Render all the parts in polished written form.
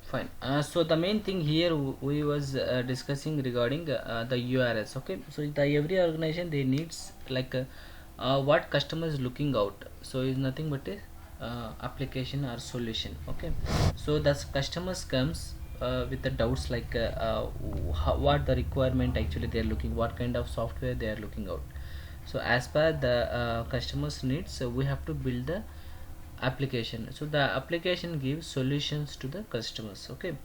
Fine. So the main thing here we was discussing regarding the URLs. Okay. So the every organization they needs like what customer is looking out. So is nothing but a application or solution. Okay. So that's customers comes with the doubts like what the requirement actually they are looking, what kind of software they are looking out. So as per the customers needs, so we have to build the application. So the application gives solutions to the customers. Okay.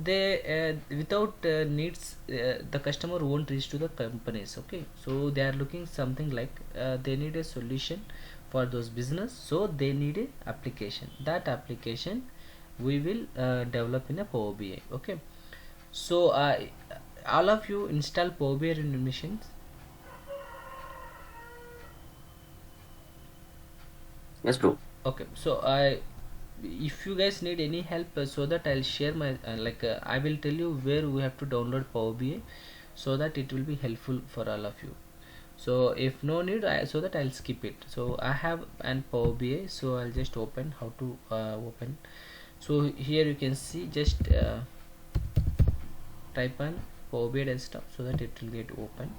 They without needs, the customer won't reach to the companies. Okay. So they are looking something like they need a solution for those business, so they need a application. That application we will develop in a Power BI. Okay. So all of you install Power BI in your machines. Yes, bro. Okay. So I if you guys need any help, so that I'll share my I will tell you where we have to download Power BI, so that it will be helpful for all of you. So if no need, so that I'll skip it. So I have an Power BI, so I'll just open how to open. So here you can see, just type on Power BI desktop, so that it will get open.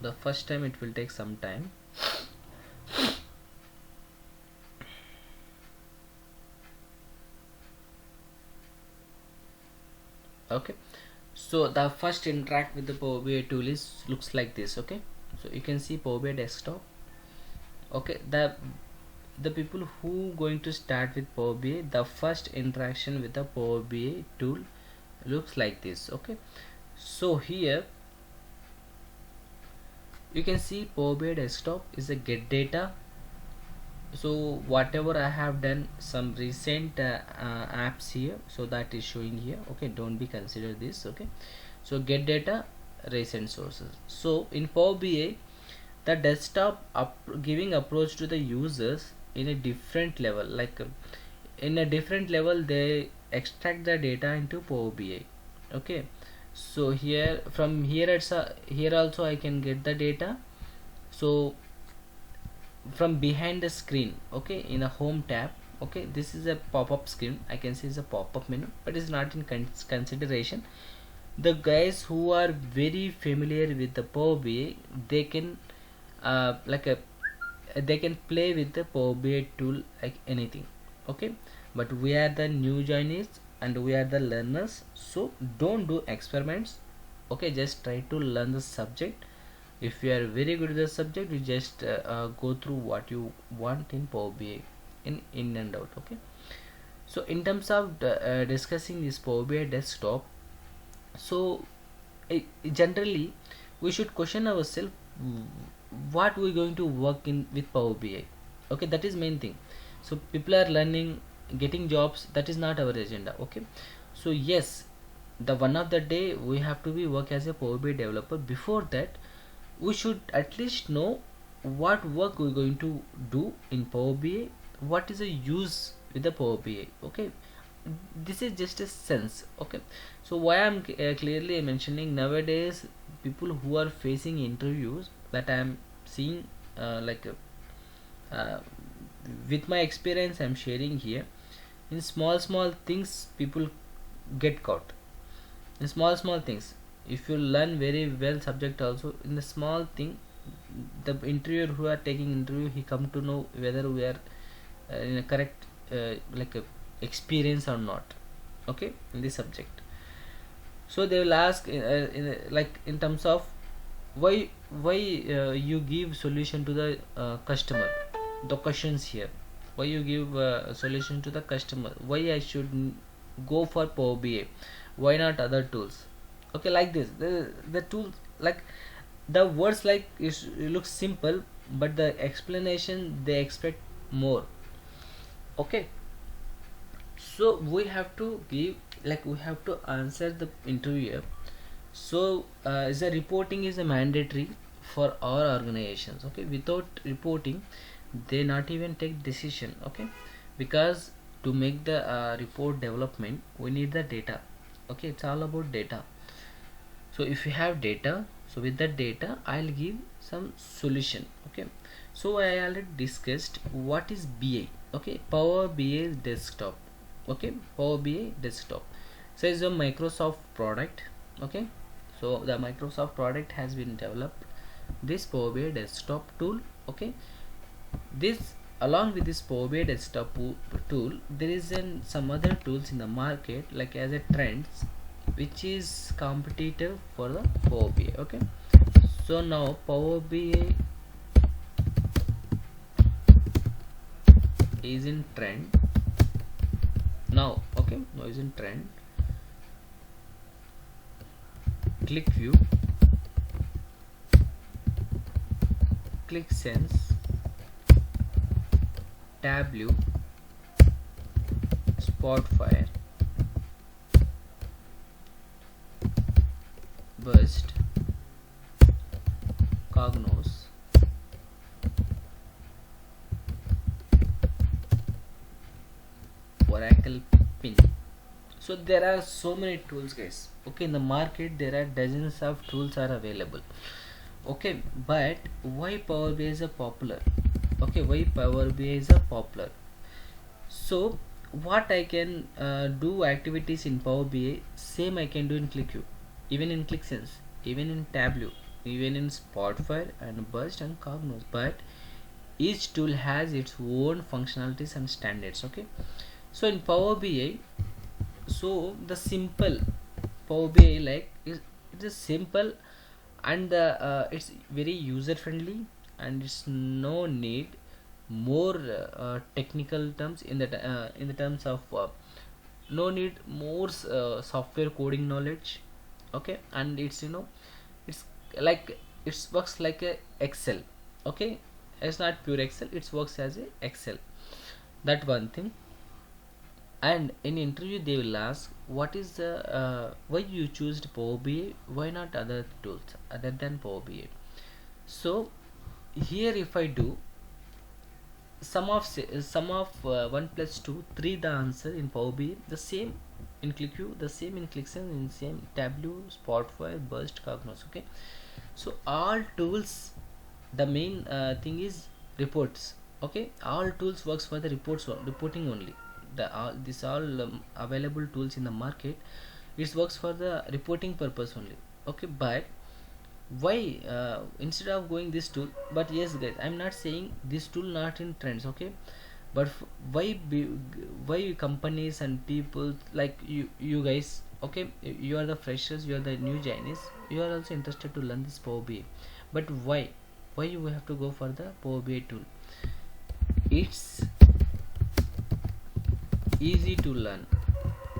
The first time it will take some time. Okay. So the first interact with the Power BI tool is looks like this. Okay. So you can see Power BI desktop. Okay. The people who going to start with Power BI, the first interaction with the Power BI tool looks like this. Okay. So here you can see Power BI desktop is a get data. So whatever I have done, some recent apps here, so that is showing here. Okay, don't be consider this. Okay. So get data, recent sources. So in Power BI, the desktop giving approach to the users in a different level, in a different level they extract the data into Power BI. Okay. So here, from here, here also I can get the data. So from behind the screen, okay, in a home tab, okay, this is a pop-up screen. I can see it's a pop-up menu, but it's not in consideration. The guys who are very familiar with the Power BI, they can like a they can play with the Power BI tool like anything. Okay. But we are the new joinees and we are the learners, so don't do experiments. Okay, just try to learn the subject. If you are very good at the subject, you just go through what you want in Power BI, in and out. Okay. So in terms of discussing this Power BI desktop, so generally we should question ourselves what we're going to work in with Power BI. Okay, that is main thing. So people are learning, getting jobs, that is not our agenda. Okay. So yes, the one of the day we have to be work as a Power BI developer. Before that, we should at least know what work we're going to do in Power BI, what is the use with the Power BI. Okay. This is just a sense. Okay. So why I'm clearly mentioning, nowadays people who are facing interviews that I'm seeing, uh, with my experience I'm sharing here, in small small things people get caught. In small small things, if you learn very well subject also, in the small thing, the interviewer who are taking interview, he come to know whether we are in a correct experience or not. Okay, in this subject. So they will ask in terms of why you give solution to the customer. The questions here, why you give a solution to the customer, why I should go for Power BI, why not other tools. Okay, like this, the tool, like the words, like it looks simple, but the explanation they expect more. Okay. So we have to give, we have to answer the interviewer. So is the reporting is a mandatory for our organizations. Okay, without reporting they not even take decision. Okay, because to make the report development we need the data. Okay, it's all about data. So if you have data, so with that data I'll give some solution. Okay, so I already discussed what is BI. Okay, Power BI desktop. Okay, Power BI desktop, so it's a Microsoft product. Okay, so the Microsoft product has been developed this Power BI desktop tool. Okay, this along with this Power BI desktop tool there is some other tools in the market like as a trends which is competitive for the Power BI. Okay, so now Power BI is in trend now. Okay, now is in trend. ClickView, ClickSense, Tableau, Spotfire, Burst, Cognos, Oracle Pin. So there are so many tools, guys. Okay, in the market there are dozens of tools are available. Okay, but why Power BI is a popular? Okay, why Power BI is a popular? So what I can do activities in Power BI same I can do in ClickView, even in ClickSense, even in Tableau, even in Spotfire and Burst and Cognos, but each tool has its own functionalities and standards. Okay, so in Power BI, so the simple Power BI like it is simple and it's very user friendly and it's no need more technical terms in the terms of no need more software coding knowledge. Okay, and it's it's like it works like a Excel. Okay, it's not pure Excel, it works as a Excel. That one thing. And in interview they will ask what is the why you choose Power BI, why not other tools other than Power BI. So here if I do sum of 1 plus 2 3 the answer in Power BI the same in ClickView, the same in ClickSense, in same Tableau, Spotfire, Burst, Cognos. Okay, so all tools the main thing is reports. Okay, all tools works for the reporting only. The all these all available tools in the market, it works for the reporting purpose only. Okay, but why instead of going this tool, but yes guys I'm not saying this tool not in trends. Okay, but why companies and people like you guys, okay, you are the freshers, you are the new Chinese, you are also interested to learn this Power BI, but why you have to go for the Power BI tool? It's easy to learn.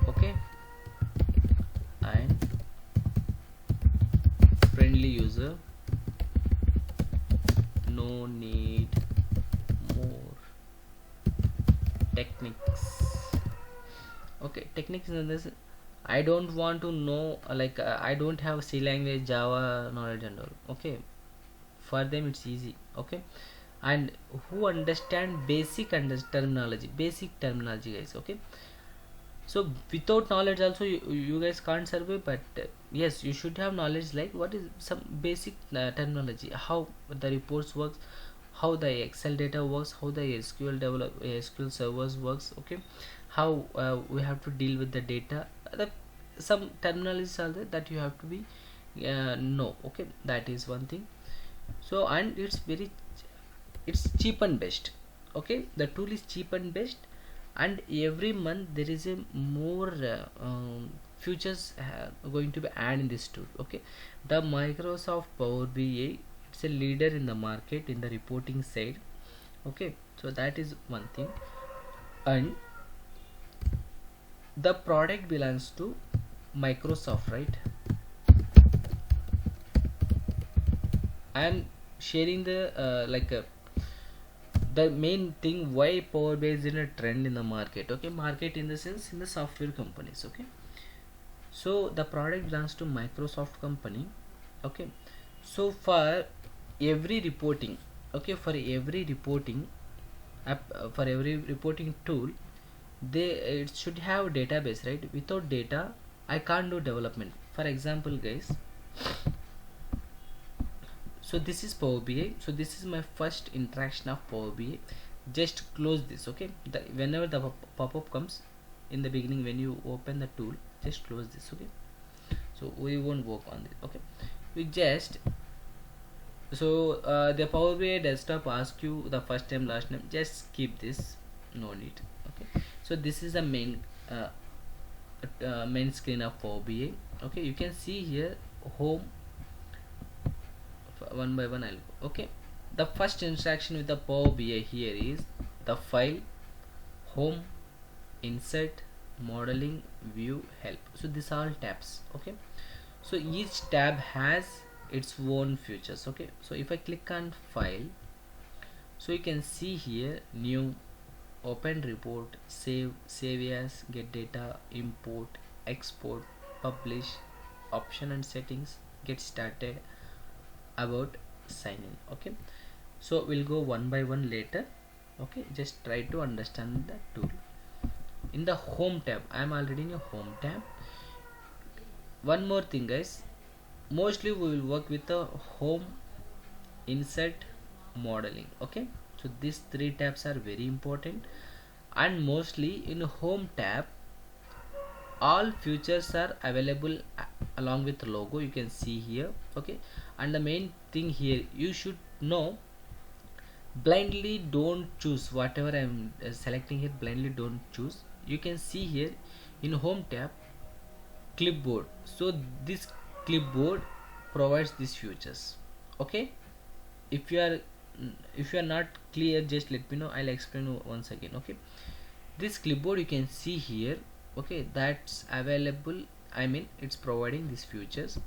Okay, and friendly user, no need more techniques. Okay, techniques in this I don't want to know I don't have C language, Java knowledge and all. Okay, for them it's easy. Okay, and who understand basic terminology guys. Okay, so without knowledge also you guys can't survive, but yes you should have knowledge like what is some basic terminology, how the reports works, how the Excel data works, how the SQL servers works. Okay, how we have to deal with the data, some terminologies are there that you have to be know. Okay, that is one thing. So and it's cheap and best. Okay, the tool is cheap and best, and every month there is a more features going to be added in this tool. Okay, the Microsoft Power BI, it's a leader in the market in the reporting side. Okay, so that is one thing. And the product belongs to Microsoft, right? I am sharing the the main thing why Power BI is in a trend in the market. Okay, market in the sense in the software companies. Okay, so the product belongs to Microsoft company. Okay, so far every reporting, okay, for every reporting app, for every reporting tool, they it should have database, right? Without data I can't do development. For example guys, so this is Power BI. So this is my first interaction of Power BI. Just close this, okay? Whenever the pop-up comes in the beginning, when you open the tool, just close this, okay? So we won't work on this, okay? We just, so the Power BI desktop asks you the first name, last name. Just skip this, no need, okay? So this is the main screen of Power BI. Okay, you can see here home. One by one I'll go. Okay, the first interaction with the Power BI here is the file, home, insert, modeling, view, help. So these are all tabs. Okay, so each tab has its own features. Okay, so if I click on file, so you can see here new, open report, save as, get data, import, export, publish, option and settings, get started, about, sign in. Okay, so we'll go one by one later. Okay, just try to understand the tool. In the home tab, I am already in a home tab. One more thing guys, mostly we will work with the home, insert, modeling. Okay, so these three tabs are very important, and mostly in home tab all features are available along with logo, you can see here. Okay, and the main thing here, you should know, blindly don't choose whatever I'm selecting here. Blindly don't choose. You can see here in home tab clipboard, so this clipboard provides these features. Okay, if you are, if you are not clear, just let me know, I'll explain once again. Okay, this clipboard you can see here, okay, that's available, I mean it's providing these features.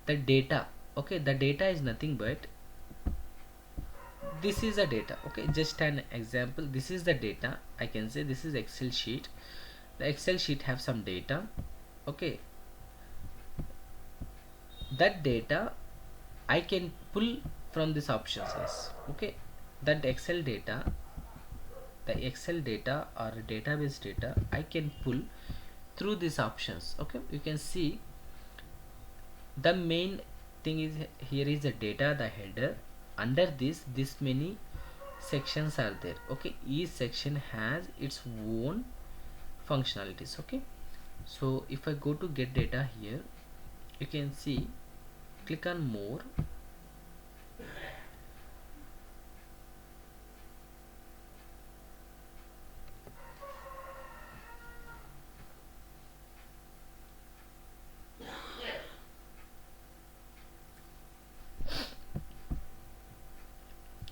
The data, okay, the data is nothing but this is a data. Okay, just an example, this is the data. I can say this is Excel sheet. The Excel sheet have some data. Okay, that data I can pull from this options. Yes, okay, that Excel data, the Excel data or database data I can pull through these options. Okay, you can see the main thing is here is the data, the header. Under this many sections are there. Okay, each section has its own functionalities. Okay, so if I go to get data here, you can see, click on more.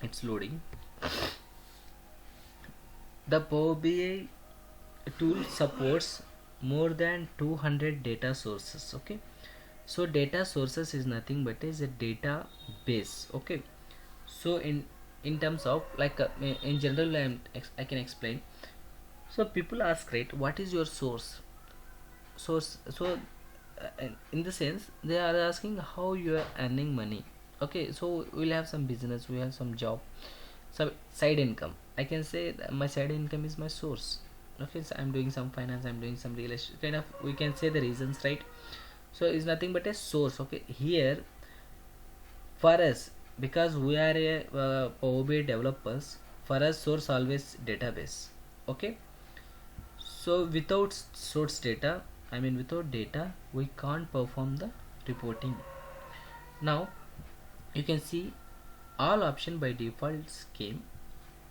It's loading. The Power BI tool supports more than 200 data sources. Okay, so data sources is nothing but is a database. Okay, so in terms of like in general I can explain. So people ask, right, what is your source? So in the sense they are asking how you are earning money. Okay, so we'll have some business, we have some job, some side income. I can say that my side income is my source. Okay, so I'm doing some finance, I'm doing some real estate kind of, we can say the reasons, right? So it's nothing but a source. Okay, here for us, because we are a Power BI developers, for us source always database. Okay, so without source data, I mean without data, we can't perform the reporting. Now you can see all option by default came.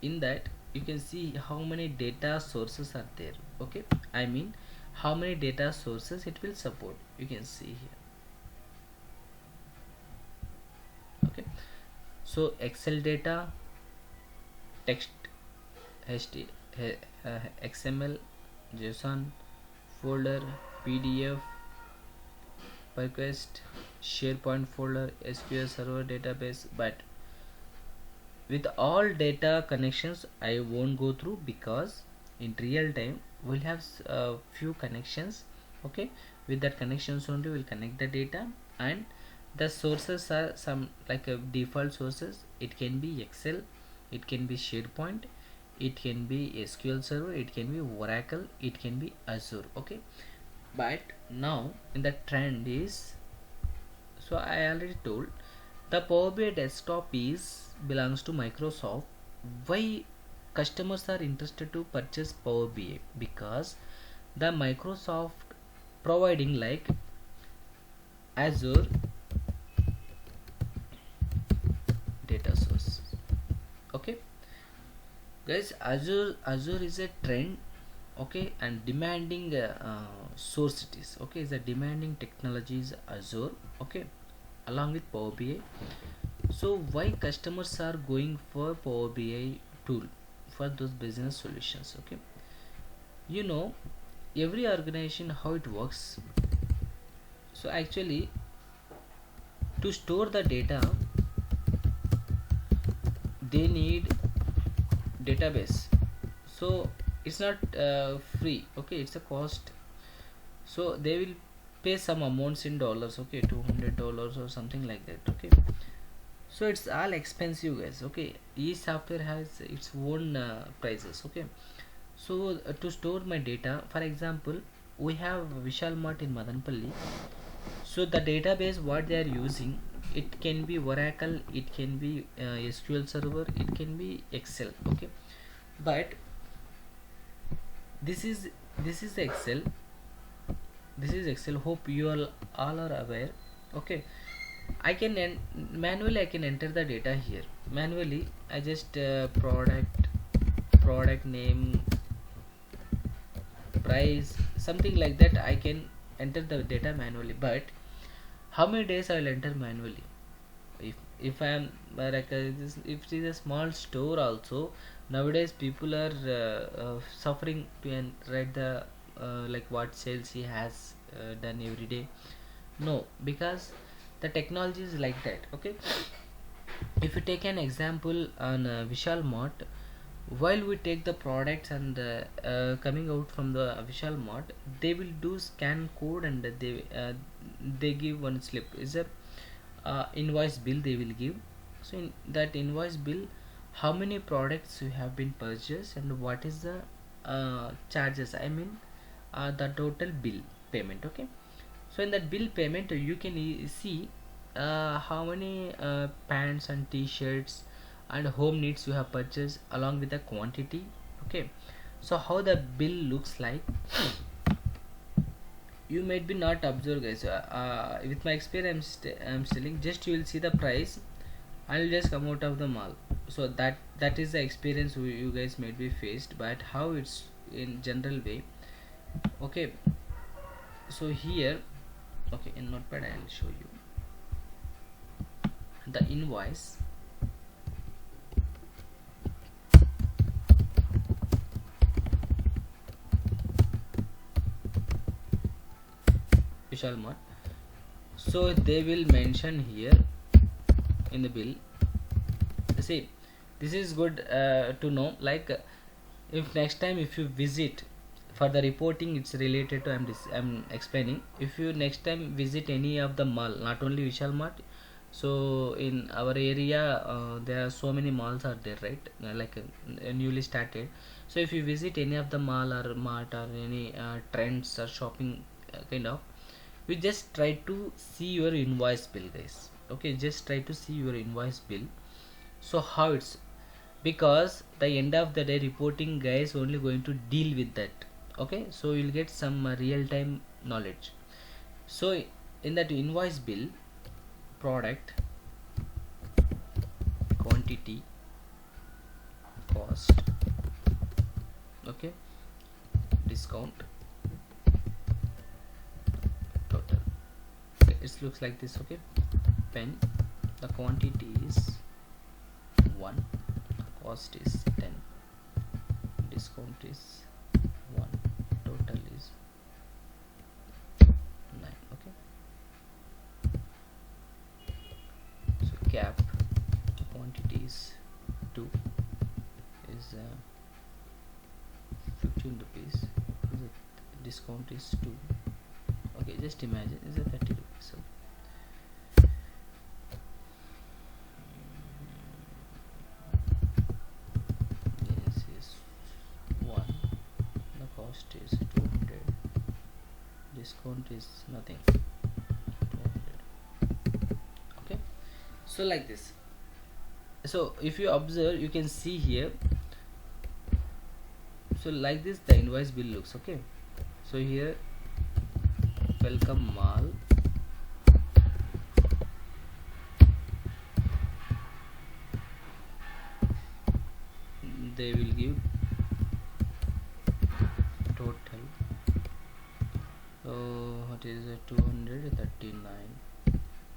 In that you can see how many data sources are there. Okay, I mean how many data sources it will support, you can see here. Okay, so Excel data, text, HT, XML, JSON, folder, PDF, request, SharePoint folder, SQL server database. But with all data connections I won't go through, because in real time we'll have few connections. Okay, with that connections only we'll connect the data, and The sources are some like a default sources. It can be Excel, it can be SharePoint, it can be SQL Server, it can be Oracle, it can be Azure. Okay, but now in the trend is, so I already told, the Power BI desktop is belongs to Microsoft. Why customers are interested to purchase Power BI? Because the Microsoft providing like Azure data source. Okay guys, Azure is a trend, okay, and demanding source it is, okay, is a demanding technologies Azure, okay, along with Power BI. So why customers are going for Power BI tool for those business solutions? Okay, you know, every organization how it works. So actually, to store the data, they need database. So it's not free. Okay, it's a cost. So they will pay some amounts in dollars. Okay, $200 or something like that. Okay, so it's all expensive, guys. Okay, each software has its own prices. Okay, so to store my data, for example, we have Vishal Mart in Madanpalli. So the database what they are using, it can be Oracle, it can be SQL Server, it can be Excel. Okay, but this is this is Excel. This is Excel. Hope you all are aware. Okay, I can manually I can enter the data here. Manually, I just product name, price, something like that. I can enter the data manually. But how many days I will enter manually? If I am like if it is a small store also, nowadays people are suffering to write the like what sales he has done every day. No, because the technology is like that. Okay, if you take an example on Vishal Mart, while we take the products and coming out from the Vishal Mart, they will do scan code and they give one slip is a invoice bill they will give. So in that invoice bill, how many products you have been purchased and what is the charges, I mean the total bill payment. Okay, so in that bill payment you can see how many pants and t-shirts and home needs you have purchased along with the quantity. Okay, so how the bill looks like, you might be not observe, guys. With my experience I'm selling, just you will see the price and you just come out of the mall. So that is the experience you guys might be faced, but how it's in general way. Okay, so here, okay, in Notepad I'll show you the invoice. Vishal Mart, so they will mention here in the bill. See, this is good to know, like if next time if you visit for the reporting, it's related to I'm explaining. If you next time visit any of the mall, not only Vishal Mart, so in our area there are so many malls are there, right? Like newly started. So if you visit any of the mall or mart or any trends or shopping kind of, you just try to see your invoice bill, guys. Okay, just try to see your invoice bill. So how it's, because the end of the day reporting guys only going to deal with that. Okay, so you'll get some real-time knowledge. So in that invoice bill, product, quantity, cost, okay, discount, total. Okay, it looks like this. Okay, pen, the quantity is 1, cost is 10, discount is 1, total is 9. Okay, so cap, quantity is 2, is 15 rupees, discount is 2. Okay, just imagine is a 30 rupees. So discount is nothing. 200. Okay, so like this. So if you observe, you can see here, so like this the invoice bill looks. Okay, so here welcome mall, they will give total, what is it, 239.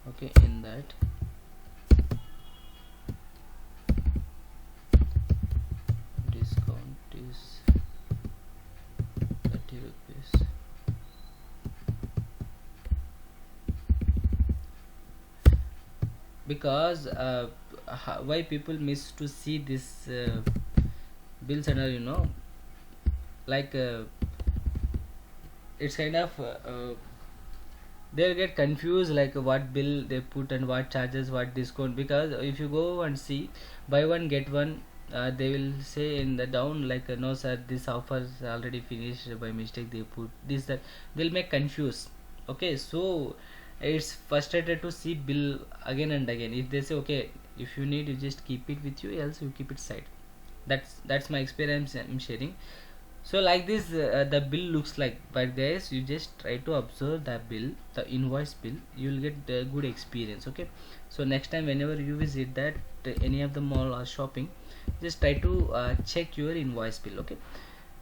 Okay, in that discount is 30 rupees. Because why people miss to see this bills and all, like it's kind of they'll get confused like what bill they put and what charges, what discount. Because if you go and see buy one get one, they will say in the down like no sir, this offer is already finished, by mistake they put this, that they'll make confused. Okay, so it's frustrated to see bill again and again. If they say okay, if you need, you just keep it with you, else you keep it side. That's my experience I'm sharing. So like this the bill looks like. But guys, you just try to observe the bill, the invoice bill, you will get the good experience. Okay, so next time whenever you visit that any of the mall or shopping, just try to check your invoice bill. Okay,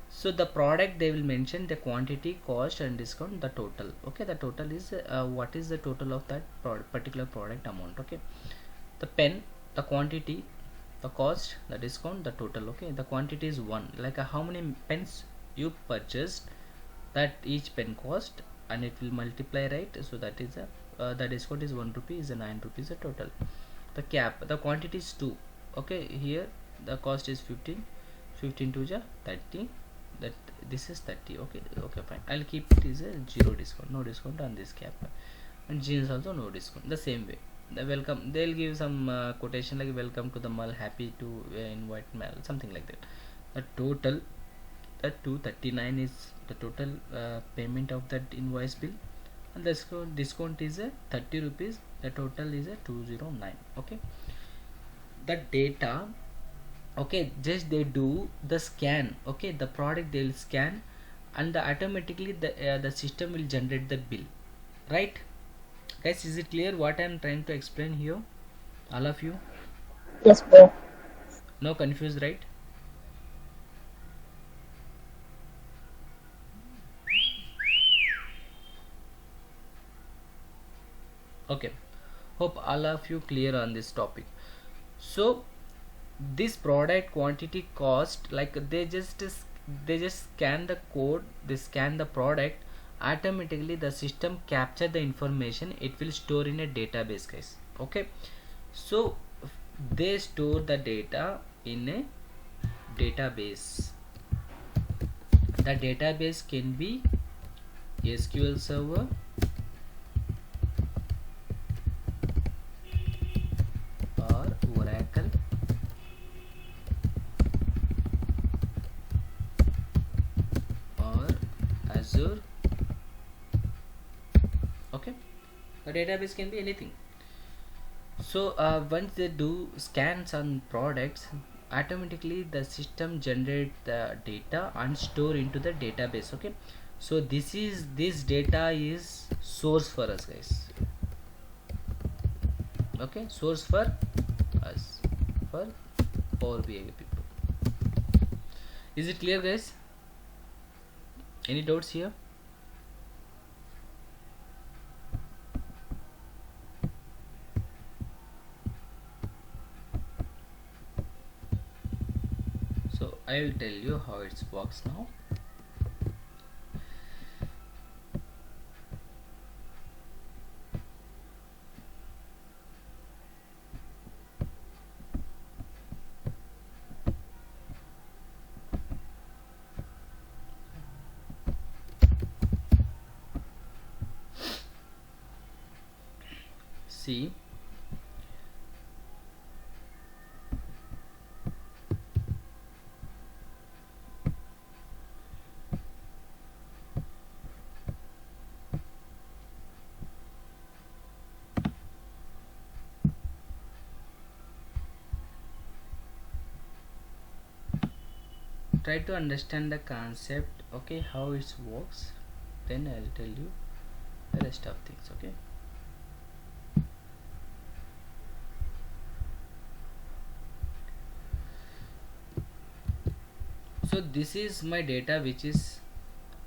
so the product they will mention the quantity, cost and discount, the total. Okay, the total is what is the total of that particular product amount. Okay, the pen, the quantity, the cost, the discount, the total. Okay, the quantity is one, like how many pens you purchased, that each pen cost, and it will multiply, right? So that is a the discount is 1 rupee, is a 9 rupees a total. The cap, the quantity is 2. Okay, here the cost is 15, 15 to the 30, that this is 30. Okay, okay, fine, I'll keep it is a 0 discount, no discount on this cap. And jeans also no discount. The same way, the welcome, they'll give some quotation like welcome to the mall, happy to invite mall, something like that. The total, the 239 is the total payment of that invoice bill, and the discount is a 30 rupees, the total is a 209. Okay, the data, okay, just they do the scan. Okay, the product they'll scan, and automatically the system will generate the bill, right? Guys, is it clear what I'm trying to explain here, all of you? Yes, bro. No confused, right? Okay, hope all of you clear on this topic. So this product quantity cost, like they just scan the code, they scan the product, automatically the system capture the information, it will store in a database, guys. Okay, so they store the data in a database. The database can be SQL server or Oracle or Azure. Okay, the database can be anything. So once they do scans on products, automatically the system generate the data and store into the database. Okay, so this data is source for us, guys. Okay, source for us, for Power BI people. Is it clear, guys? Any doubts here? So I will tell you how it works now. See, try to understand the concept, okay, how it works, then I'll tell you the rest of things. Okay, so this is my data which is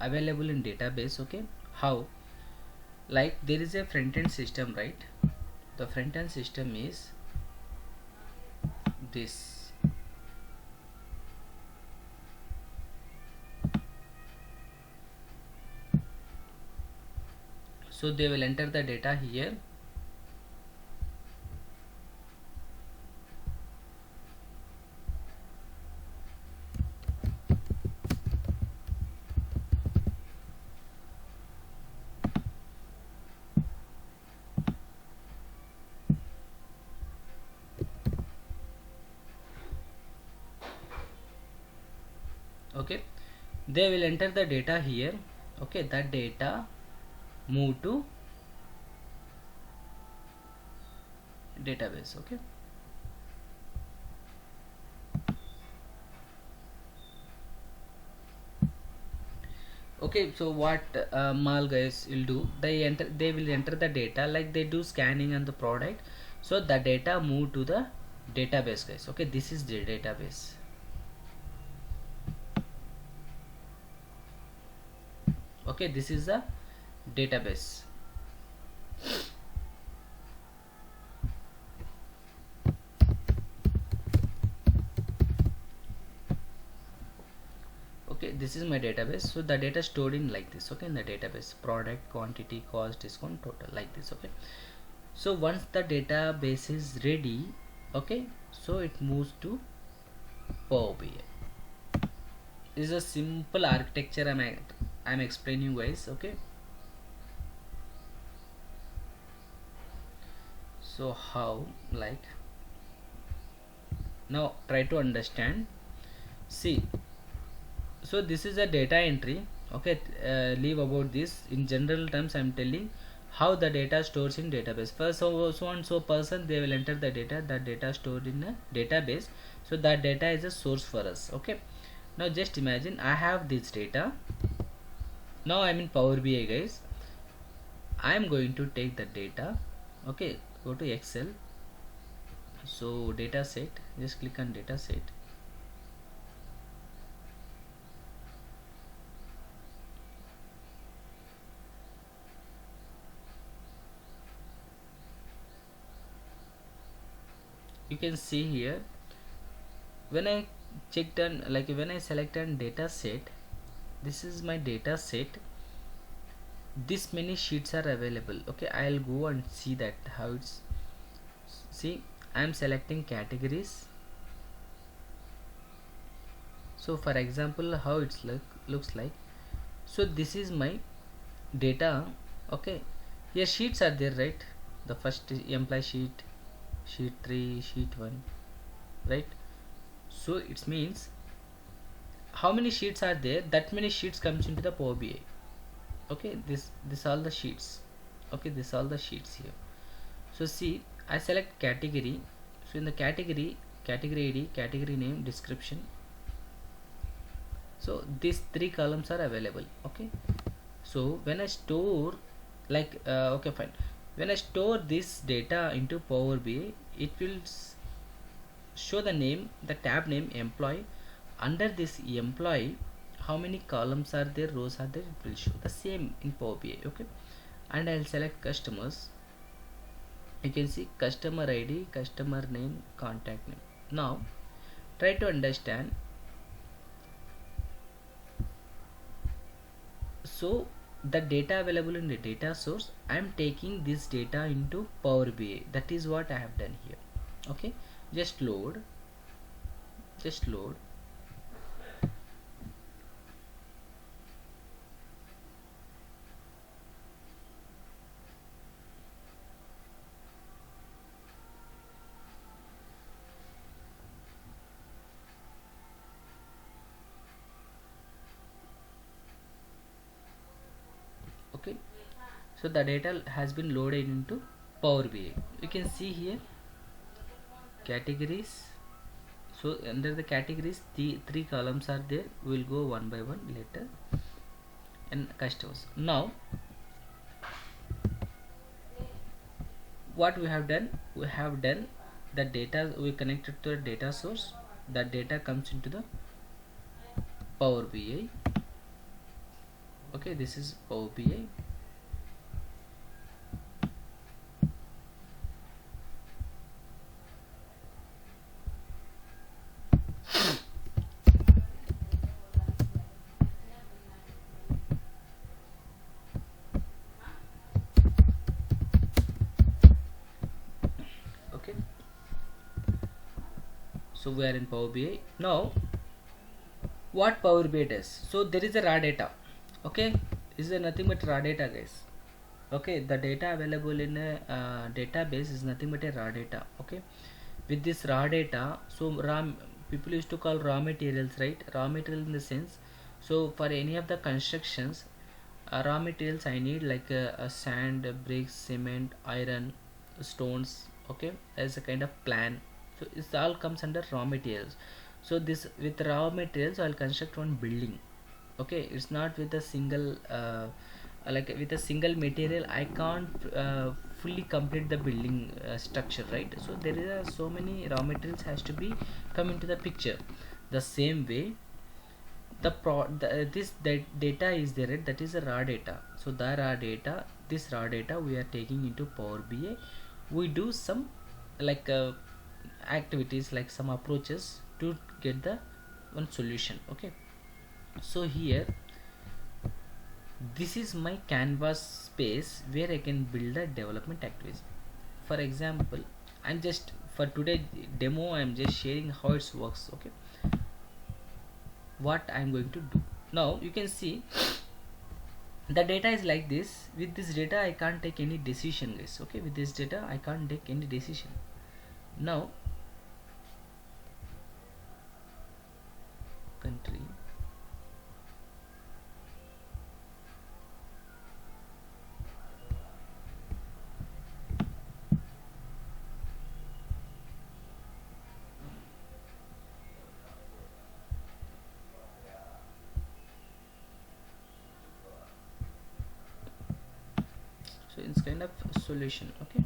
available in database. Okay, how, like there is a front end system, right? The front end system is this. So they will enter the data here. Okay, they will enter the data here. Okay, that data move to database. Okay, okay, so what mall guys will do, they will enter the data, like they do scanning on the product, so the data move to the database guys. Okay, this is the database. Okay, this is the database. Okay, this is my database. So the data stored in like this. Okay, in the database, product, quantity, cost, discount, total, like this. Okay, so once the database is ready, okay, so it moves to Power BI. This is a simple architecture I'm explaining you guys. Okay, so how, like, now try to understand. See, so this is a data entry. Okay, leave about this. In general terms I'm telling how the data stores in database. First, so and so person, they will enter the data, that data stored in a database, so that data is a source for us. Okay, now just imagine I have this data. Now I'm in Power BI guys. I'm going to take the data. Okay, go to Excel. So data set, just click on data set. You can see here, when I checked on, like when I select on data set, this is my data set, this many sheets are available. Okay, I'll go and see that how it's, see, I'm selecting categories. So for example, how it's looks like, so this is my data. Okay, here sheets are there, right? The first employee sheet, sheet 3, sheet 1, right? So it means how many sheets are there, that many sheets comes into the Power BI. Okay, this all the sheets. Okay, this all the sheets here. So see, I select category. So in the category, category ID, category name, description, so these three columns are available. Okay, so when I store, like okay fine, when I store this data into Power BI, it will show the name, the tab name employee. Under this employee, how many columns are there, rows are there, it will show the same in Power BI. Okay, and I'll select customers. You can see customer ID, customer name, contact name. Now try to understand. So the data available in the data source, I am taking this data into Power BI. That is what I have done here. Okay, just load, just load. Okay, so the data has been loaded into Power BI. You can see here categories. So under the categories, the three columns are there. We will go one by one later. And customers. Now what we have done, we have done the data, we connected to the data source. The data comes into the Power BI. Okay, this is Power BI. Okay, so we are in Power BI. Now what Power BI does, so there is a raw data. Okay, this is nothing but raw data, guys. Okay, the data available in a database is nothing but a raw data. Okay, with this raw data, so raw, people used to call raw materials, right? Raw material in the sense, so for any of the constructions, raw materials I need like a sand, bricks, cement, iron, stones. Okay, as a kind of plan. So it all comes under raw materials. So this, with raw materials I'll construct one building. Okay, it's not with a single like with a single material I can't fully complete the building structure, right? So there is so many raw materials has to be come into the picture. The same way, this data is there, right? That is a raw data. So the raw data, this raw data we are taking into Power BI. We do some like activities, like some approaches to get the one solution. Okay, so here this is my canvas space where I can build a development activities. For example, I'm just, for today demo I'm just sharing how it works. Okay, what I'm going to do now, you can see the data is like this. With this data I can't take any decision, guys. Okay, with this data I can't take any decision. Now country, so it's kind of solution. Okay,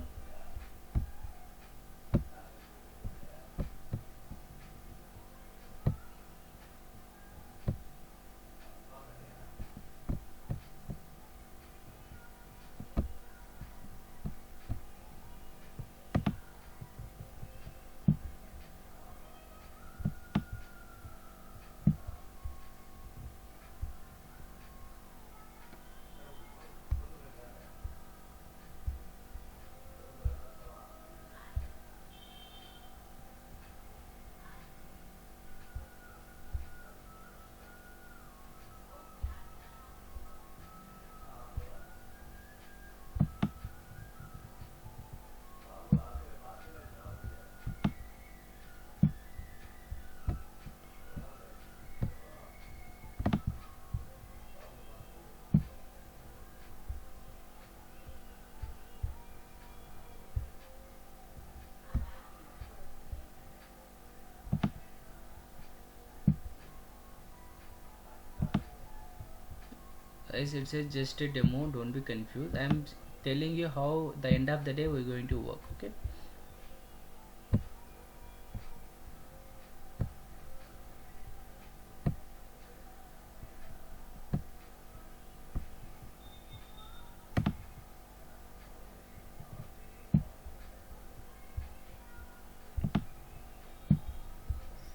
as it says just a demo, don't be confused. I'm telling you how the end of the day we're going to work. Okay,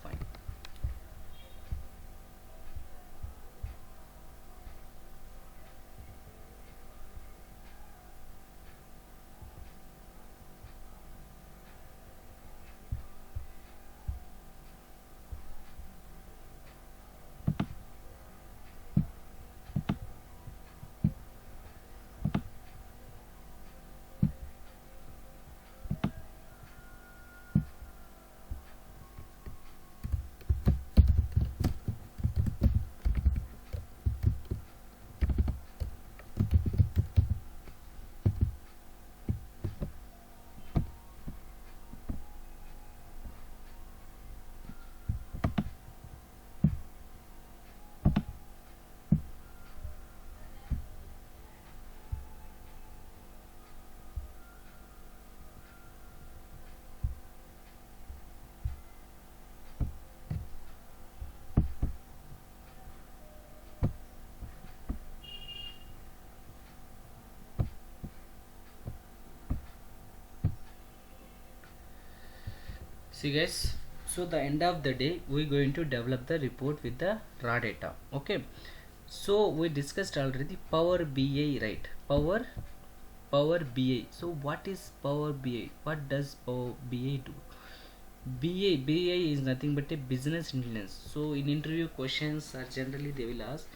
fine. See guys, so the end of the day we're going to develop the report with the raw data. Okay, so we discussed already Power BI, right? Power BI. So what is Power BI? What does Power BI do? BI is nothing but a business intelligence. So in interview questions are generally they will ask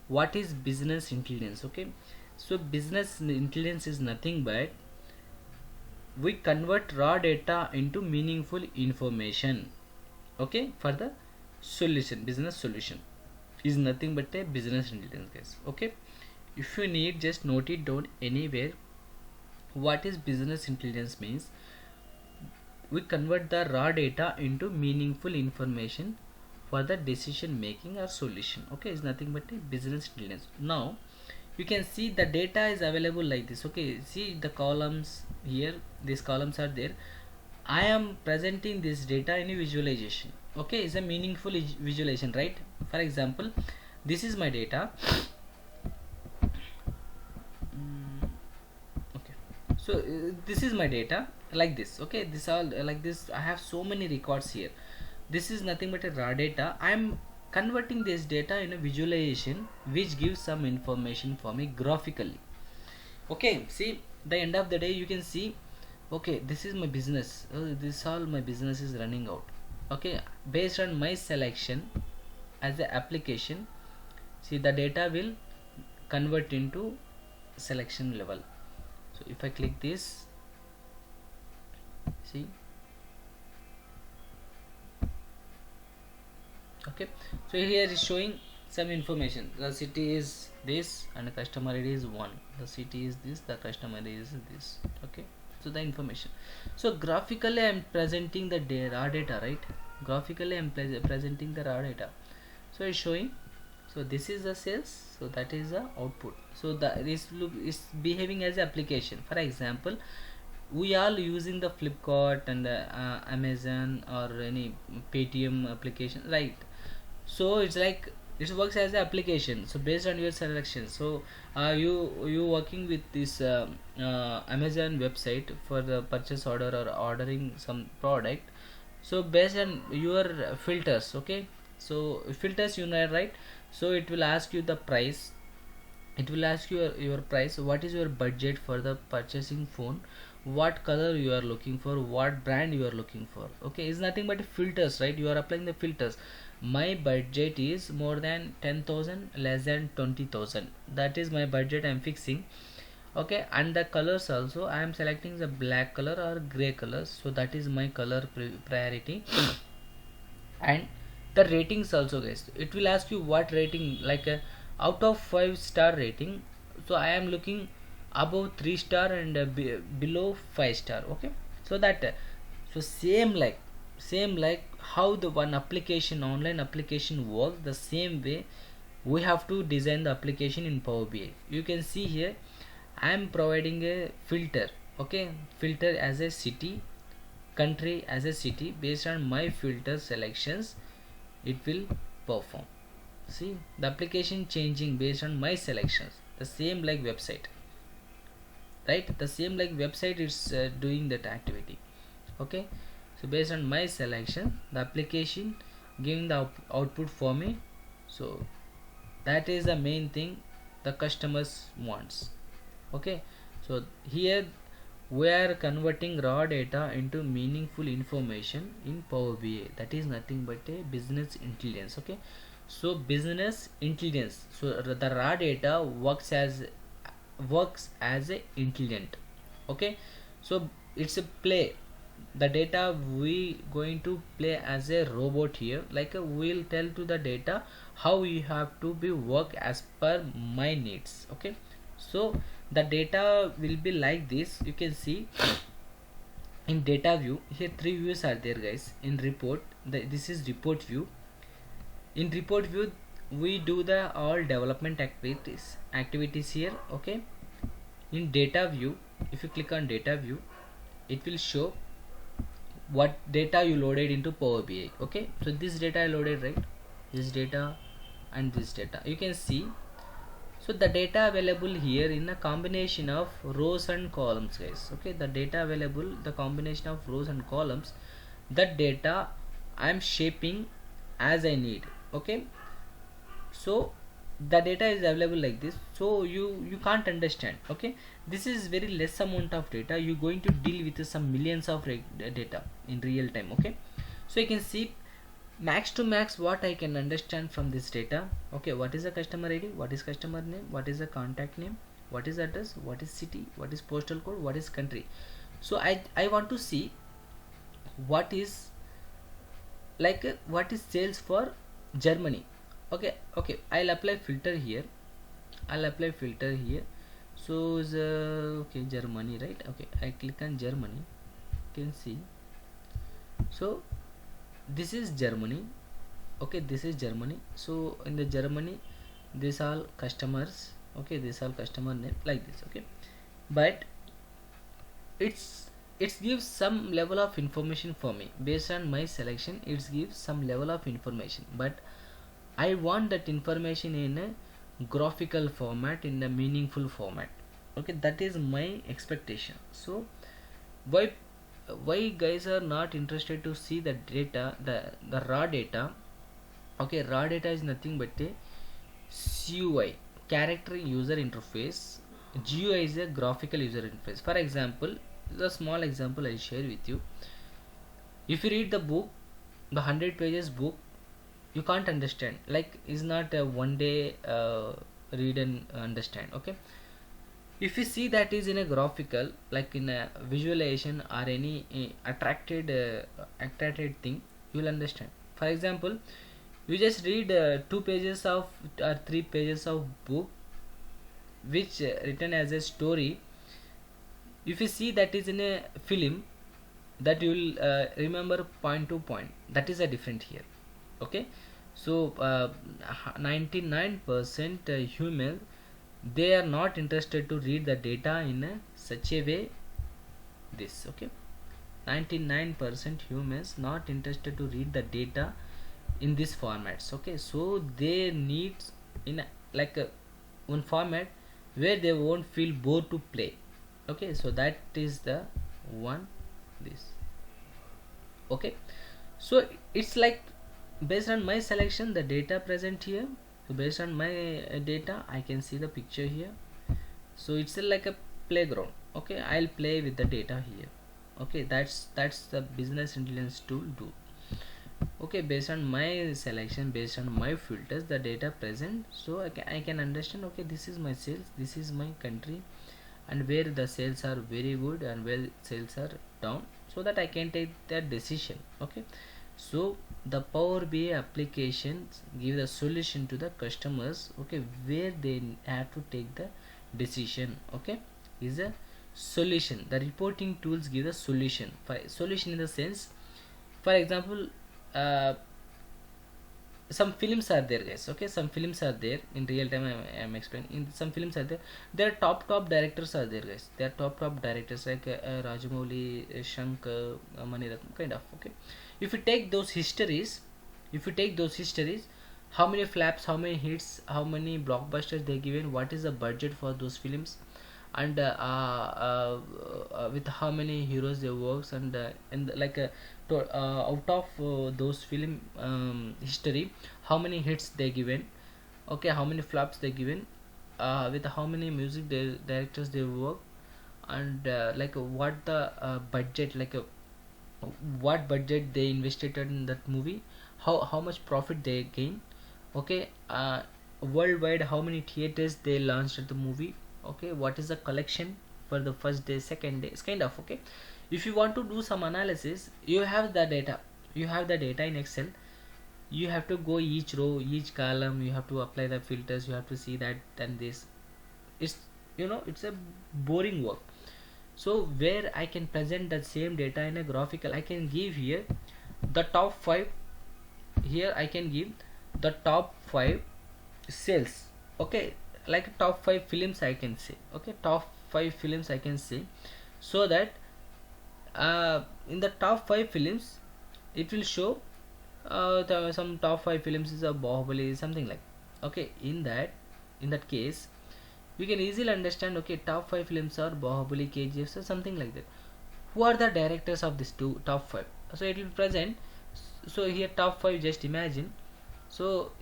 what is business intelligence. Okay, so business intelligence is nothing but we convert raw data into meaningful information. Okay, for the solution, business solution is nothing but a business intelligence, guys. Okay, if you need, just note it down anywhere. What is business intelligence means we convert the raw data into meaningful information for the decision making or solution. Okay, it's nothing but a business intelligence. Now you can see the data is available like this. Okay, see the columns here, these columns are there. I am presenting this data in a visualization. Okay, it's a meaningful visualization, right? For example, this is my data. Okay, so this is my data like this. Okay, this all like this. I have so many records here. This is nothing but a raw data. I am converting this data in a visualization which gives some information for me graphically. Okay, see the end of the day you can see, okay, this is my business. This all my business is running out. Okay, based on my selection as the application, see the data will convert into selection level. So if I click this, see, okay, so here is showing some information. The city is this and the customer ID is 1. The city is this, the customer ID is this. Okay, so the information. So graphically I am presenting the raw data, right? Graphically I am presenting the raw data. So it's showing, so this is the sales, so that is the output. So this look is behaving as application. For example, we all using the Flipkart and Amazon or any Paytm application, right? So it's like it works as an application. So based on your selection, so you working with this Amazon website for the purchase order or ordering some product. So based on your filters, okay, so filters you know, right? So it will ask you the price, it will ask you your price, what is your budget for the purchasing phone, what color you are looking for, what brand you are looking for. Okay, it's nothing but filters, right? You are applying the filters. My budget is more than 10,000, less than 20,000, that is my budget I'm fixing. Okay, and the colors also I am selecting the black color or gray colors, so that is my color priority. And the ratings also, guys, it will ask you what rating, like out of 5-star rating. So I am looking above 3-star and below 5-star. Okay, so that so same like how the one application, online application works, the same way we have to design the application in Power BI. You can see here I am providing a filter. Okay, filter as a city, country as a city. Based on my filter selections it will perform. See the application changing based on my selections, the same like website, right? The same like website is doing that activity. Okay, so based on my selection the application giving the output for me. So that is the main thing the customers wants. Okay, so here we are converting raw data into meaningful information in Power BI. That is nothing but a business intelligence. Okay, so business intelligence, so the raw data works as a intelligent. Okay, so it's a play, the data we going to play as a robot here, like we'll tell to the data how you have to be work as per my needs. Okay, so the data will be like this. You can see in data view here 3 views are there, guys. In report, this is report view. In report view we do the all development activities here. Okay, in data view, if you click on data view, it will show what data you loaded into Power BI. Okay, so this data I loaded, right? This data and this data you can see. So the data available here in a combination of rows and columns, guys. Okay, the data available, the combination of rows and columns, that data I'm shaping as I need. Okay, so the data is available like this, so you can't understand. Okay, this is very less amount of data, you're going to deal with some millions of data in real time. Okay, so you can see max to max what I can understand from this data. Okay, what is the customer ID, what is customer name, what is the contact name, what is address, what is city, what is postal code, what is country. So I want to see what is what is sales for Germany. Okay, okay, I'll apply filter here, I'll apply filter here. So the okay, Germany, right? Okay, I click on Germany, you can see. So this is Germany. Okay, this is Germany. So in the Germany, this all customers. Okay, this all customer name like this. Okay, but it gives some level of information for me based on my selection. It gives some level of information, but I want that information in a graphical format, in a meaningful format. Okay, that is my expectation. So why guys are not interested to see the data, the raw data. Okay, raw data is nothing but a CUI, character user interface. GUI is a graphical user interface. For example, the small example I share with you. If you read the book, the 100 pages book, you can't understand. Like, is not a one day read and understand. Okay, if you see that is in a graphical, like in a visualization or any attracted thing, you will understand. For example, you just read 2 pages of or 3 pages of book which written as a story. If you see that is in a film, that you will remember point to point, that is a different here. Okay, so 99% human, they are not interested to read the data in such a way this. Okay, 99% humans not interested to read the data in this formats. Okay, so they need in like a one format where they won't feel bored to play. Okay, so that is the one this. Okay, so it's like based on my selection the data present here. So based on my data I can see the picture here. So it's like a playground. Okay, I'll play with the data here. Okay, that's the business intelligence tool do. Okay, based on my selection, based on my filters, the data present, so I can understand. Okay, this is my sales, this is my country, and where the sales are very good and where sales are down, so that I can take that decision. Okay, so the Power BI applications give the solution to the customers. Okay, where they have to take the decision. Okay, is a solution. The reporting tools give the solution. For solution in the sense, for example, uh, some films are there, guys. Okay, some films are there in real time. I'm explaining. In some films are there. Their top directors are there, guys. They are top directors like Rajamouli, Shankar, Maniratnam, kind of. Okay, if you take those histories, how many flaps, how many hits, how many blockbusters they given, what is the budget for those films, and with how many heroes they works, and like out of those film history, how many hits they given. Okay, how many flops they given, with how many music directors they work, and like what the budget, like what budget they invested in that movie, how much profit they gain. Okay, worldwide how many theaters they launched at the movie. Okay, what is the collection for the first day, second day, it's kind of. Okay, if you want to do some analysis, you have the data, in Excel. You have to go each row, each column, you have to apply the filters, you have to see that and this. It's, it's a boring work. So where I can present that same data in a graphical, I can give here the top 5. Here I can give the top 5 sales. Okay, like top 5 films I can say. Okay, top 5 films I can say, so that in the top 5 films it will show some top 5 films is a Bahubali, something like. Okay, in that case we can easily understand. Okay, top 5 films are Bahubali, KGF, so something like that. Who are the directors of these two top 5? so it will present. So here top 5, just imagine. So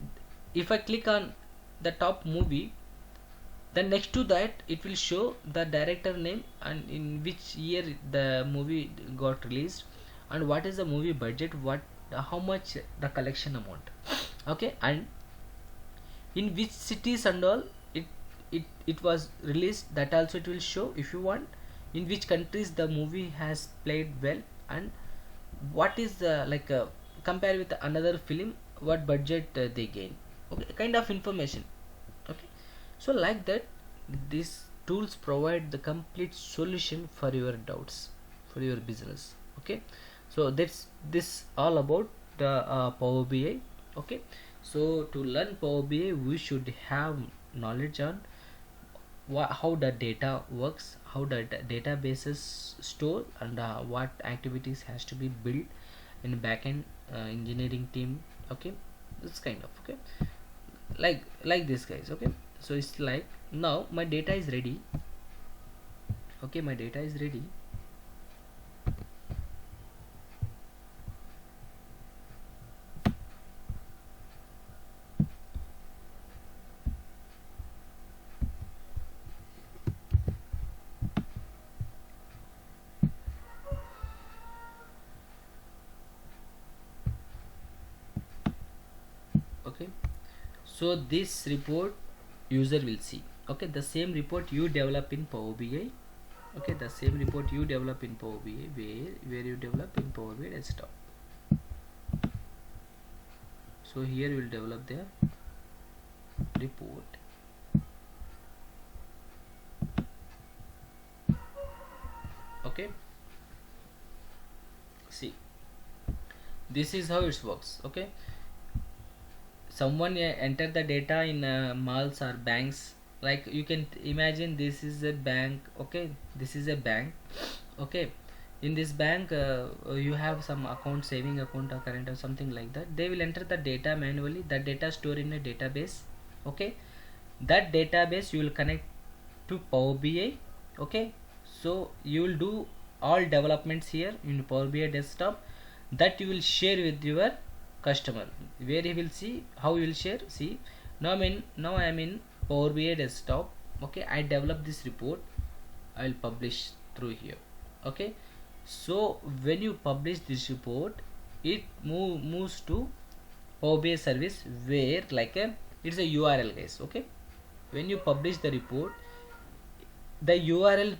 if I click on the top movie, then next to that it will show the director name and in which year the movie got released, and what is the movie budget, what how much the collection amount, okay, and in which cities and all it was released, that also it will show if you want, in which countries the movie has played well, and what is the like compare with another film, what budget they gain, okay, kind of information, okay. So like that, these tools provide the complete solution for your doubts for your business, okay. So that's this all about the Power BI, okay. So to learn Power BI we should have knowledge on how the data works, how the databases store, and what activities has to be built in backend engineering team, okay. This kind of, okay, like this guys, okay. So it's like now my data is ready, okay, my data is ready. Okay, so this report user will see, okay, the same report you develop in Power BI, okay, the same report you develop in Power BI, where you develop in Power BI desktop. So here you will develop the report, okay. See, this is how it works, okay. Someone enter the data in malls or banks, like you can imagine this is a bank, okay, this is a bank, okay. In this bank you have some account, saving account or current or something like that, they will enter the data manually, that data stored in a database, okay. That database you will connect to Power BI, okay. So you will do all developments here in Power BI desktop, that you will share with your customer, where he will see how you will share. See, now I am in Power BI desktop, okay. I develop this report, I will publish through here, okay. So when you publish this report, it moves to Power BI service, where like a it's a URL guys, okay. When you publish the report, the URL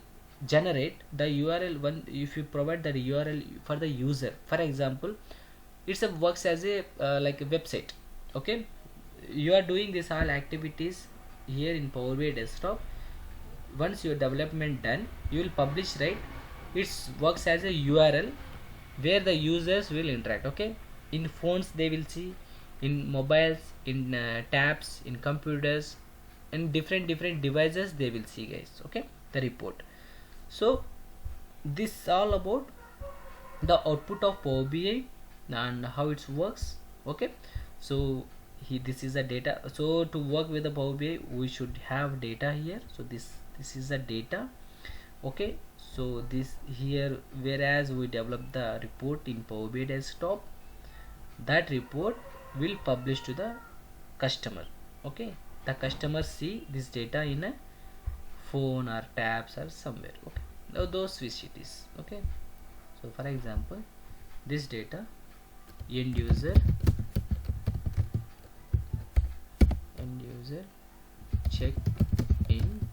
generate the URL one, if you provide the URL for the user, for example it's a works as a like a website, okay. You are doing this all activities here in Power BI desktop. Once your development done, you will publish, right? It works as a URL where the users will interact, okay. In phones they will see, in mobiles, in tabs, in computers, in different devices they will see guys, okay, the report. So this all about the output of Power BI and how it works, okay. So this is a data, so to work with the Power BI we should have data here. So this is the data, okay. So this here, whereas we develop the report in Power BI desktop, that report will publish to the customer, okay. The customer see this data in a phone or tabs or somewhere, okay. Now those switch it is, okay. So for example, this data, end user check in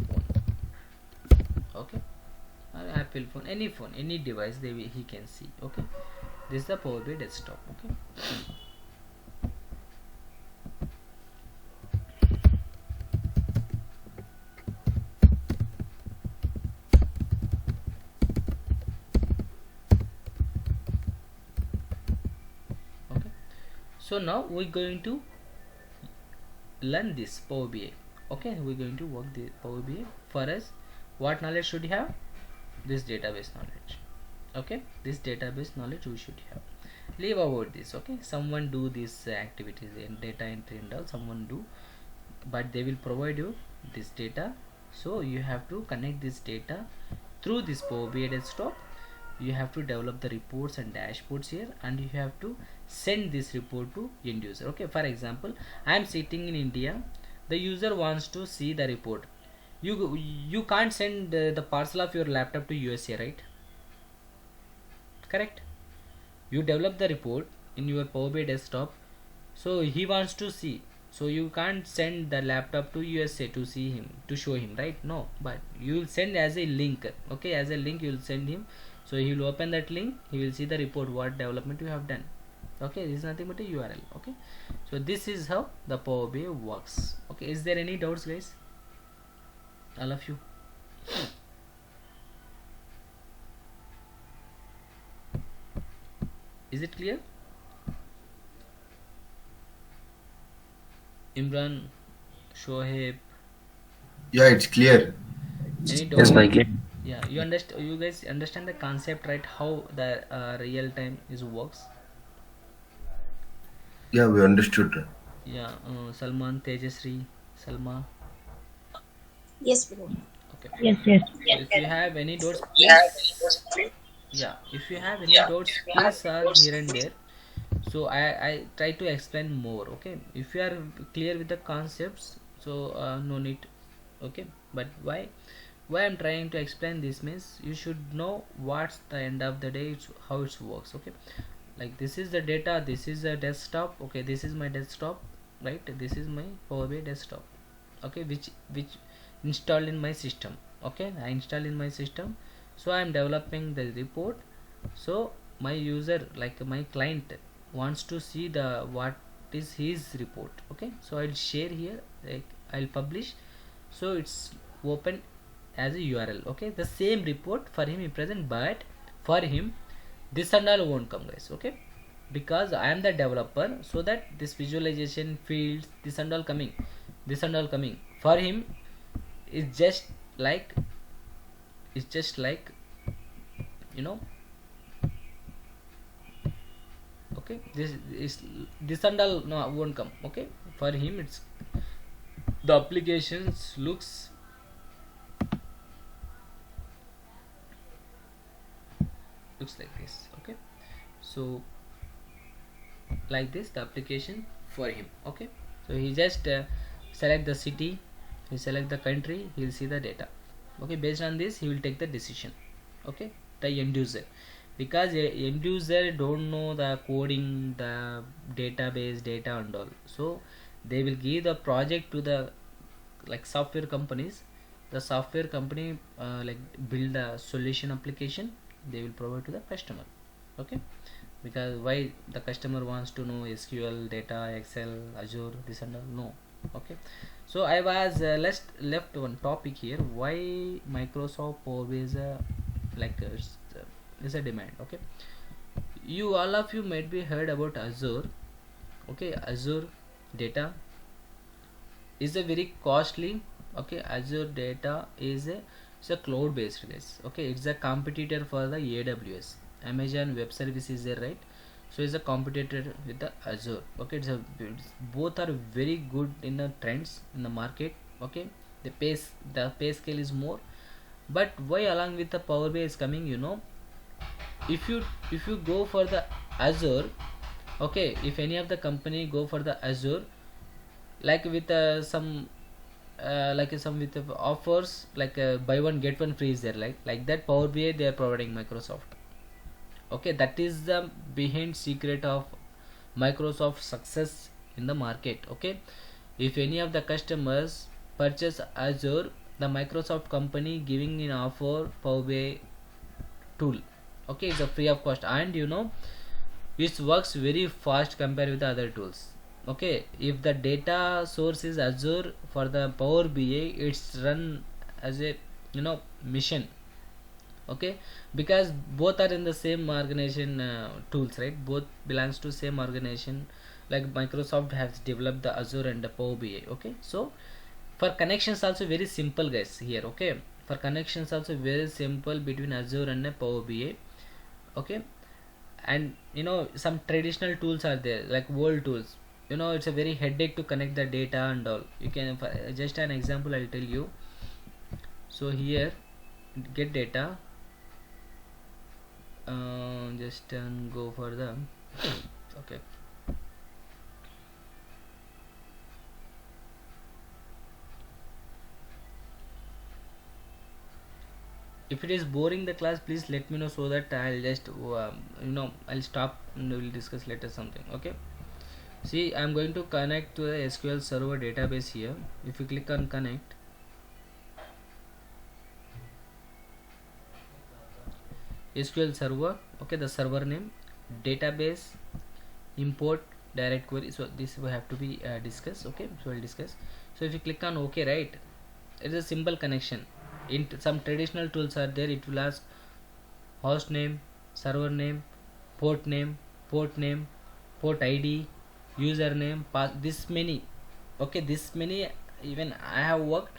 phone, okay, or Apple phone, any phone, any device he can see, okay. This is the Power BI desktop, okay. Okay, so now we're going to learn this Power BI, okay. We're going to work the Power BI. For us, what knowledge should you have? This database knowledge, okay. This database knowledge we should have. Leave about this, okay. Someone do these activities and data entry and all, someone do, but they will provide you this data. So you have to connect this data through this Power BI desktop, you have to develop the reports and dashboards here, and you have to send this report to end user. Okay, for example, I am sitting in India, the user wants to see the report. You can't send the parcel of your laptop to USA, right? Correct. You develop the report in your Power BI desktop, so he wants to see, so you can't send the laptop to USA to see him, to show him, right? No, but you will send as a link. Okay, as a link you will send him, so he will open that link, he will see the report, what development you have done. Okay, this is nothing but a URL. Okay, so this is how the Power BI works. Okay, is there any doubts, guys? All of you? Is it clear? Imran, Shoaib, Yeah, it's clear. any Yes, doubt? Mikey. Yeah, you guys understand the concept, right? How the real time is works. Yeah, we understood. Yeah, Salman, Tejasri, Salma. Yes, bro. Okay, Yes, yes. so if you have any doubts, please. Yeah, if you have any doubts, please ask here and there, so I try to explain more. Okay, if you are clear with the concepts, so no need. Okay, but why I'm trying to explain this means you should know what's the end of the day, how it works. Okay, like this is the data, this is a desktop. Okay, this is my desktop, right? This is my Power BI desktop. Okay, which installed in my system. Okay, I install in my system, so I am developing the report. So my user, like my client, wants to see the what is his report. Okay, so I'll share here, like I'll publish, so it's open as a URL. Okay, the same report for him is present, but for him this and all won't come, guys. Okay, because I am the developer, so that this visualization fields, this and all coming, this and all coming for him is just like, it's just like, you know. Okay, this is, this and all no won't come. Okay, for him it's, the applications looks like this. Okay, so like this the application for him. Okay, so he just select the city, he select the country, he will see the data. Okay, based on this he will take the decision. Okay, the end user, because a end user don't know the coding, the database data and all, so they will give the project to the, like, software companies. The software company like build a solution application, they will provide to the customer. Okay, because why the customer wants to know SQL data, Excel, Azure, this and all, no. Okay, so I was left one topic here, why Microsoft always like is a demand. Okay, you all of you might be heard about Azure. Okay, Azure data is a very costly. Okay, Azure data is a, it's a cloud based, guys. Okay, it's a competitor for the AWS, Amazon Web Service is there, right? So it's a competitor with the Azure. Okay, both are very good in the trends in the market. Okay, the pay scale is more, but why along with the Power BI is coming, you know, if you go for the Azure. Okay, if any of the company go for the Azure, like with some some with offers, like buy one get one free is there, like that Power BI they are providing Microsoft. Okay, that is the behind secret of Microsoft success in the market. Okay, if any of the customers purchase Azure, the Microsoft company giving an offer Power BI tool. Okay, it's a free of cost, and you know it works very fast compared with the other tools. Okay, if the data source is Azure, for the Power BI it's run as a, you know, mission. Okay, because both are in the same organization tools, right? Both belongs to same organization, like Microsoft has developed the Azure and the Power BI. Okay, so for connections also very simple, guys, here. Okay, for connections also very simple between Azure and the Power BI. Okay, and you know some traditional tools are there, like old tools, you know, it's a very headache to connect the data and all. You can, just an example I'll tell you. So here, get data, just go for the okay. If it is boring the class, please let me know, so that I'll just I'll stop and we'll discuss later something. Okay, see, I'm going to connect to the SQL Server database here. If you click on connect, SQL Server, okay, the server name, database, import, direct query. So this will have to be discussed. Okay, so we'll discuss. So if you click on OK, right, it's a simple connection. In some traditional tools are there, it will ask host name, server name, port name, port name, port ID, username, pass, this many. Okay, this many even I have worked.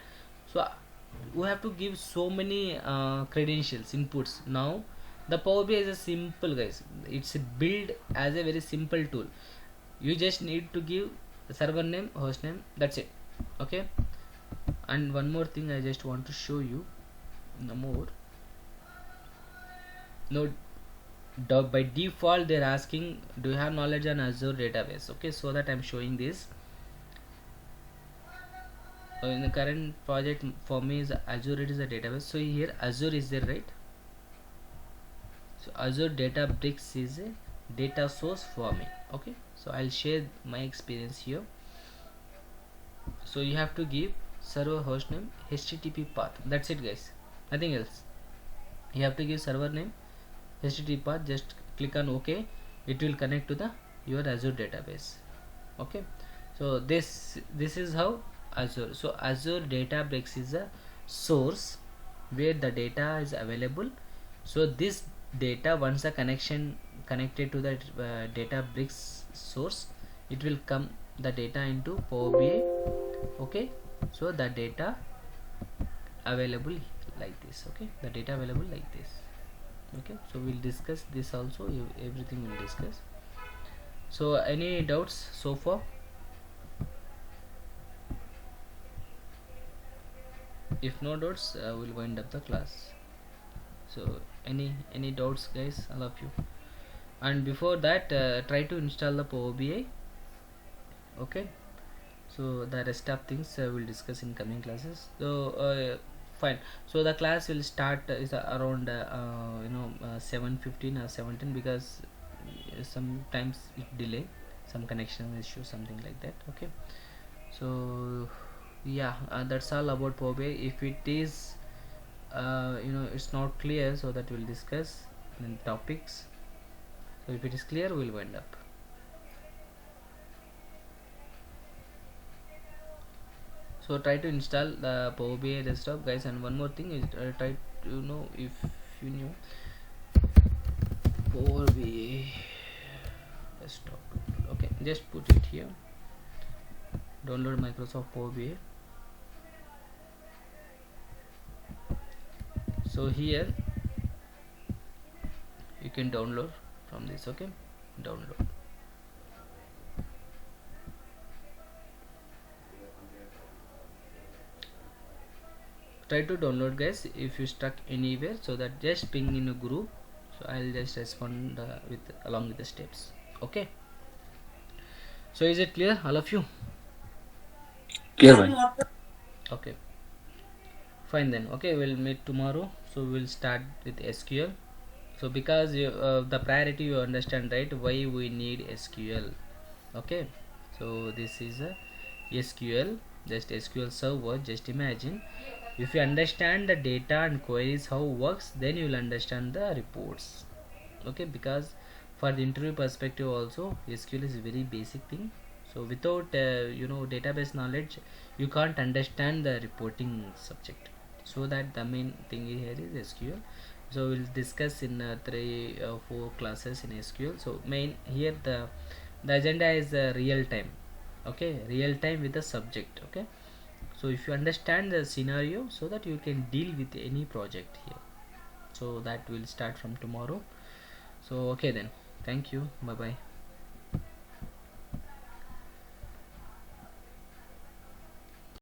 So we have to give so many credentials inputs. Now the Power BI is a simple, guys, it's built as a very simple tool. You just need to give server name, host name, that's it. Okay, and one more thing I just want to show you. No more, no, by default they're asking, do you have knowledge on Azure database? Okay, so that I'm showing this. In the current project for me is Azure, it is a database. So here Azure is there, right? So Azure Databricks is a data source for me. Okay, so I'll share my experience here. So you have to give server host name, HTTP path, that's it, guys, nothing else. You have to give server name, HTTP path, just click on OK, it will connect to the your Azure database. Okay, so this is how Azure. So Azure Databricks is a source where the data is available. So this data, once a connection connected to that Databricks source, it will come the data into Power BI. Okay, so the data available like this. Okay, the data available like this. Okay, so we'll discuss this also, everything we'll discuss. So any doubts so far? If no doubts, we'll wind up the class. So any doubts, guys, all of you? And before that, try to install the Power BI. Okay, so the rest of things we'll discuss in coming classes. So fine, so the class will start is around 7:15 or 17, because sometimes it delay, some connection issue, something like that. Okay, so yeah, that's all about Power BI. If it is it's not clear, so that we'll discuss in topics. So if it is clear, we'll wind up. So try to install the Power BI desktop, guys. And one more thing is, try to know if you knew Power BI desktop. Okay, just put it here, download Microsoft Power BI. So here you can download from this. Okay, download. Try to download, guys, if you stuck anywhere, so that just ping in a group, so I'll just respond along with the steps. Okay, so is it clear, all of you? Clear, bhai. Okay, fine then. Okay, we'll meet tomorrow. So we'll start with SQL. So because the priority, you understand, right, why we need SQL. Okay, so this is a SQL, just SQL server. Just imagine, if you understand the data and queries how works, then you will understand the reports. Okay, because for the interview perspective also, SQL is a very basic thing. So without database knowledge, you can't understand the reporting subject. So that the main thing here is SQL. So we'll discuss in 3 or 4 classes in SQL. So main here the agenda is real time. Okay, real time with the subject. Okay, so if you understand the scenario, so that you can deal with any project here. So that will start from tomorrow. So okay then, thank you, bye bye.